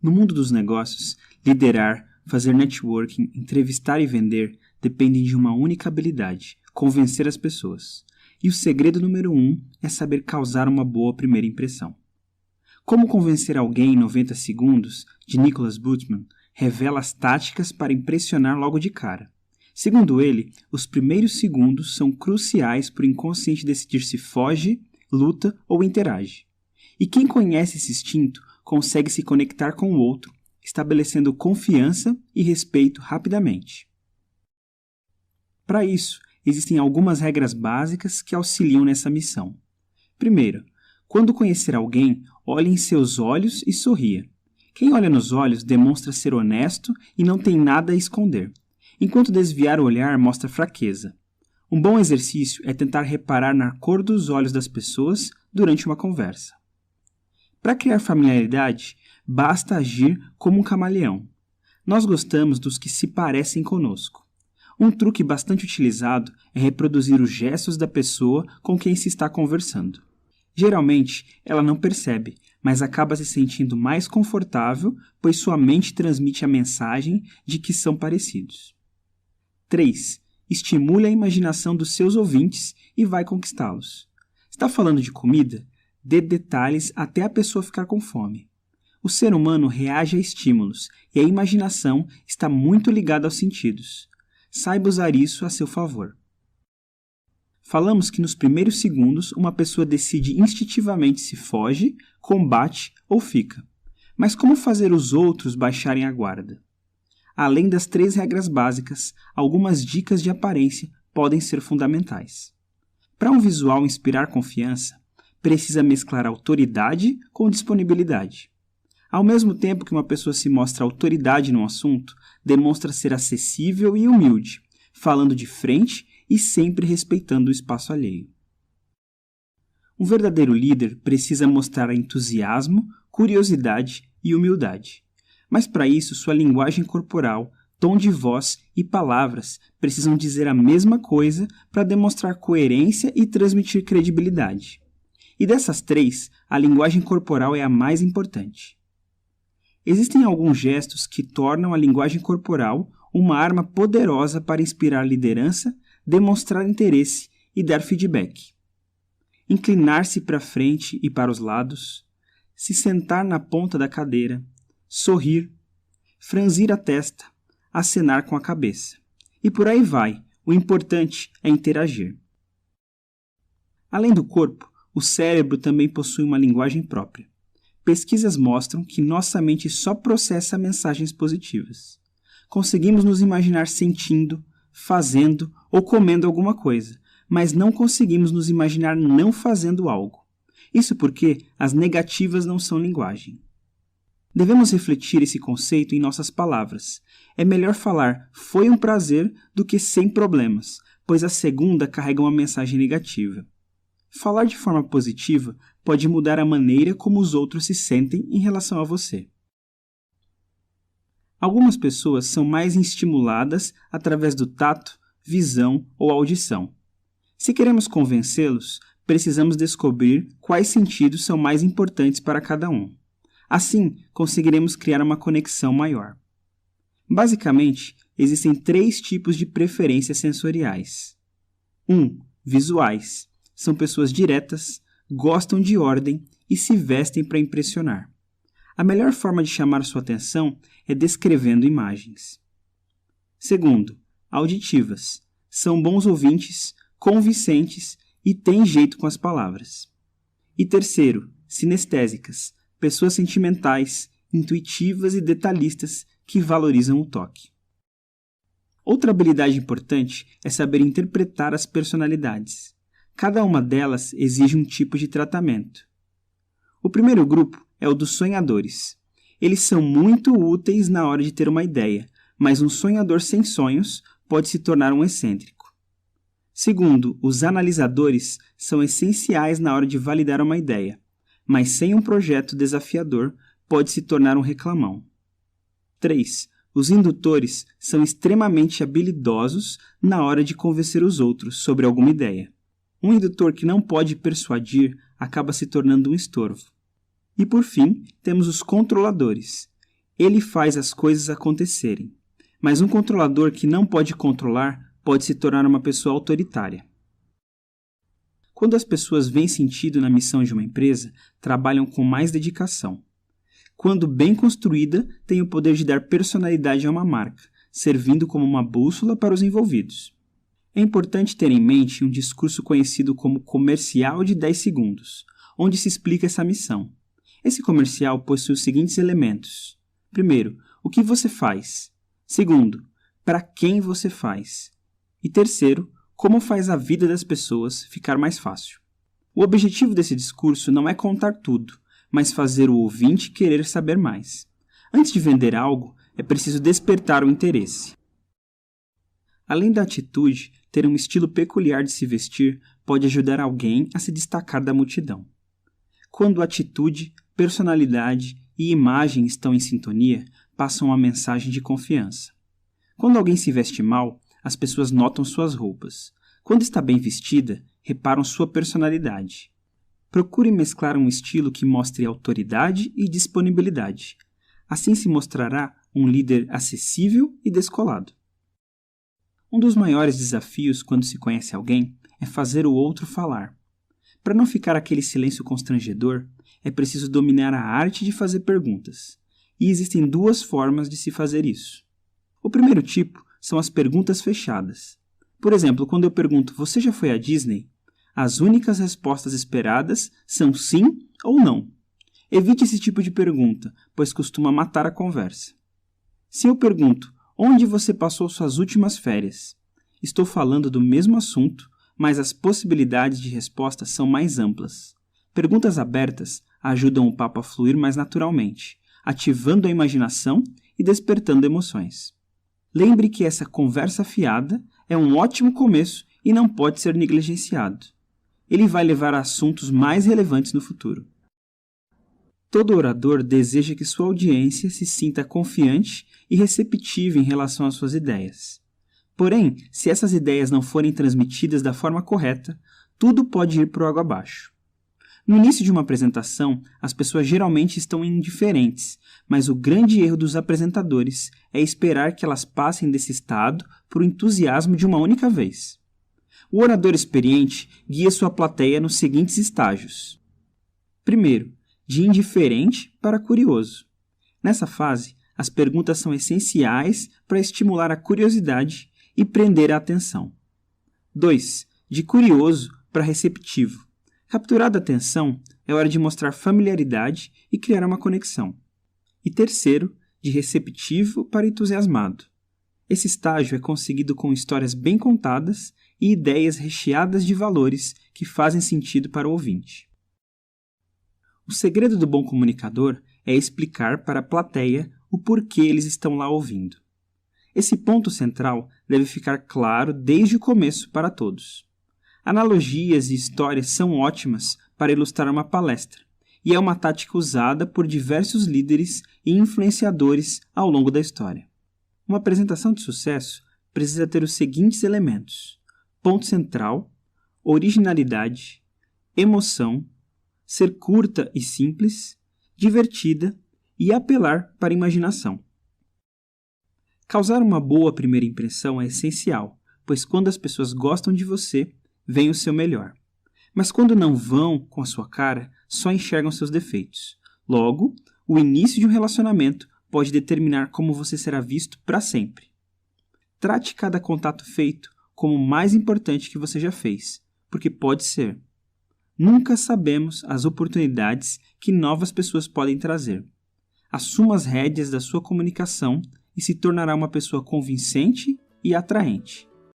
No mundo dos negócios, liderar, fazer networking, entrevistar e vender dependem de uma única habilidade: convencer as pessoas. E o segredo número 1 é saber causar uma boa primeira impressão. Como Convencer Alguém em 90 Segundos, de Nicholas Butman, revela as táticas para impressionar logo de cara. Segundo ele, os primeiros segundos são cruciais para o inconsciente decidir se foge, luta ou interage. E quem conhece esse instinto consegue se conectar com o outro, estabelecendo confiança e respeito rapidamente. Para isso, existem algumas regras básicas que auxiliam nessa missão. Primeiro, quando conhecer alguém, olhe em seus olhos e sorria. Quem olha nos olhos demonstra ser honesto e não tem nada a esconder, enquanto desviar o olhar mostra fraqueza. Um bom exercício é tentar reparar na cor dos olhos das pessoas durante uma conversa. Para criar familiaridade, basta agir como um camaleão. Nós gostamos dos que se parecem conosco. Um truque bastante utilizado é reproduzir os gestos da pessoa com quem se está conversando. Geralmente, ela não percebe, mas acaba se sentindo mais confortável, pois sua mente transmite a mensagem de que são parecidos. 3. Estimule a imaginação dos seus ouvintes e vai conquistá-los. Está falando de comida? Dê detalhes até a pessoa ficar com fome. O ser humano reage a estímulos e a imaginação está muito ligada aos sentidos. Saiba usar isso a seu favor. Falamos que nos primeiros segundos uma pessoa decide instintivamente se foge, combate ou fica. Mas como fazer os outros baixarem a guarda? Além das 3 regras básicas, algumas dicas de aparência podem ser fundamentais. Para um visual inspirar confiança, precisa mesclar autoridade com disponibilidade. Ao mesmo tempo que uma pessoa se mostra autoridade num assunto, demonstra ser acessível e humilde, falando de frente e sempre respeitando o espaço alheio. Um verdadeiro líder precisa mostrar entusiasmo, curiosidade e humildade. Mas para isso, sua linguagem corporal, tom de voz e palavras precisam dizer a mesma coisa para demonstrar coerência e transmitir credibilidade. E dessas 3, a linguagem corporal é a mais importante. Existem alguns gestos que tornam a linguagem corporal uma arma poderosa para inspirar liderança, demonstrar interesse e dar feedback. Inclinar-se para frente e para os lados, se sentar na ponta da cadeira, sorrir, franzir a testa, acenar com a cabeça. E por aí vai, o importante é interagir. Além do corpo, o cérebro também possui uma linguagem própria. Pesquisas mostram que nossa mente só processa mensagens positivas. Conseguimos nos imaginar sentindo, fazendo ou comendo alguma coisa, mas não conseguimos nos imaginar não fazendo algo. Isso porque as negativas não são linguagem. Devemos refletir esse conceito em nossas palavras. É melhor falar "foi um prazer" do que "sem problemas", pois a segunda carrega uma mensagem negativa. Falar de forma positiva pode mudar a maneira como os outros se sentem em relação a você. Algumas pessoas são mais estimuladas através do tato, visão ou audição. Se queremos convencê-los, precisamos descobrir quais sentidos são mais importantes para cada um. Assim, conseguiremos criar uma conexão maior. Basicamente, existem 3 tipos de preferências sensoriais. 1. Visuais. São pessoas diretas, gostam de ordem e se vestem para impressionar. A melhor forma de chamar sua atenção é descrevendo imagens. 2. Auditivas. São bons ouvintes, convincentes e têm jeito com as palavras. E 3. Sinestésicas. Pessoas sentimentais, intuitivas e detalhistas que valorizam o toque. Outra habilidade importante é saber interpretar as personalidades. Cada uma delas exige um tipo de tratamento. O primeiro grupo é o dos sonhadores. Eles são muito úteis na hora de ter uma ideia, mas um sonhador sem sonhos pode se tornar um excêntrico. Segundo, os analisadores são essenciais na hora de validar uma ideia, mas sem um projeto desafiador pode se tornar um reclamão. 3. Os indutores são extremamente habilidosos na hora de convencer os outros sobre alguma ideia. Um indutor que não pode persuadir acaba se tornando um estorvo. E por fim, temos os controladores. Ele faz as coisas acontecerem. Mas um controlador que não pode controlar pode se tornar uma pessoa autoritária. Quando as pessoas veem sentido na missão de uma empresa, trabalham com mais dedicação. Quando bem construída, tem o poder de dar personalidade a uma marca, servindo como uma bússola para os envolvidos. É importante ter em mente um discurso conhecido como comercial de 10 segundos, onde se explica essa missão. Esse comercial possui os seguintes elementos. Primeiro, o que você faz? Segundo, para quem você faz? E terceiro, como faz a vida das pessoas ficar mais fácil. O objetivo desse discurso não é contar tudo, mas fazer o ouvinte querer saber mais. Antes de vender algo, é preciso despertar o interesse. Além da atitude, ter um estilo peculiar de se vestir pode ajudar alguém a se destacar da multidão. Quando atitude, personalidade e imagem estão em sintonia, passam uma mensagem de confiança. Quando alguém se veste mal, as pessoas notam suas roupas. Quando está bem vestida, reparam sua personalidade. Procure mesclar um estilo que mostre autoridade e disponibilidade. Assim se mostrará um líder acessível e descolado. Um dos maiores desafios quando se conhece alguém é fazer o outro falar. Para não ficar aquele silêncio constrangedor, é preciso dominar a arte de fazer perguntas. E existem duas formas de se fazer isso. O primeiro tipo são as perguntas fechadas. Por exemplo, quando eu pergunto, você já foi à Disney? As únicas respostas esperadas são sim ou não. Evite esse tipo de pergunta, pois costuma matar a conversa. Se eu pergunto, onde você passou suas últimas férias? Estou falando do mesmo assunto, mas as possibilidades de resposta são mais amplas. Perguntas abertas ajudam o papo a fluir mais naturalmente, ativando a imaginação e despertando emoções. Lembre que essa conversa fiada é um ótimo começo e não pode ser negligenciado. Ele vai levar a assuntos mais relevantes no futuro. Todo orador deseja que sua audiência se sinta confiante e receptiva em relação às suas ideias. Porém, se essas ideias não forem transmitidas da forma correta, tudo pode ir por água abaixo. No início de uma apresentação, as pessoas geralmente estão indiferentes, mas o grande erro dos apresentadores é esperar que elas passem desse estado por entusiasmo de uma única vez. O orador experiente guia sua plateia nos seguintes estágios. Primeiro, de indiferente para curioso. Nessa fase, as perguntas são essenciais para estimular a curiosidade e prender a atenção. 2. De curioso para receptivo. Capturada a atenção, é hora de mostrar familiaridade e criar uma conexão. E terceiro, de receptivo para entusiasmado. Esse estágio é conseguido com histórias bem contadas e ideias recheadas de valores que fazem sentido para o ouvinte. O segredo do bom comunicador é explicar para a plateia o porquê eles estão lá ouvindo. Esse ponto central deve ficar claro desde o começo para todos. Analogias e histórias são ótimas para ilustrar uma palestra, e é uma tática usada por diversos líderes e influenciadores ao longo da história. Uma apresentação de sucesso precisa ter os seguintes elementos: ponto central, originalidade, emoção, ser curta e simples, divertida e apelar para a imaginação. Causar uma boa primeira impressão é essencial, pois quando as pessoas gostam de você, vem o seu melhor. Mas quando não vão com a sua cara, só enxergam seus defeitos. Logo, o início de um relacionamento pode determinar como você será visto para sempre. Trate cada contato feito como o mais importante que você já fez, porque pode ser. Nunca sabemos as oportunidades que novas pessoas podem trazer. Assuma as rédeas da sua comunicação e se tornará uma pessoa convincente e atraente.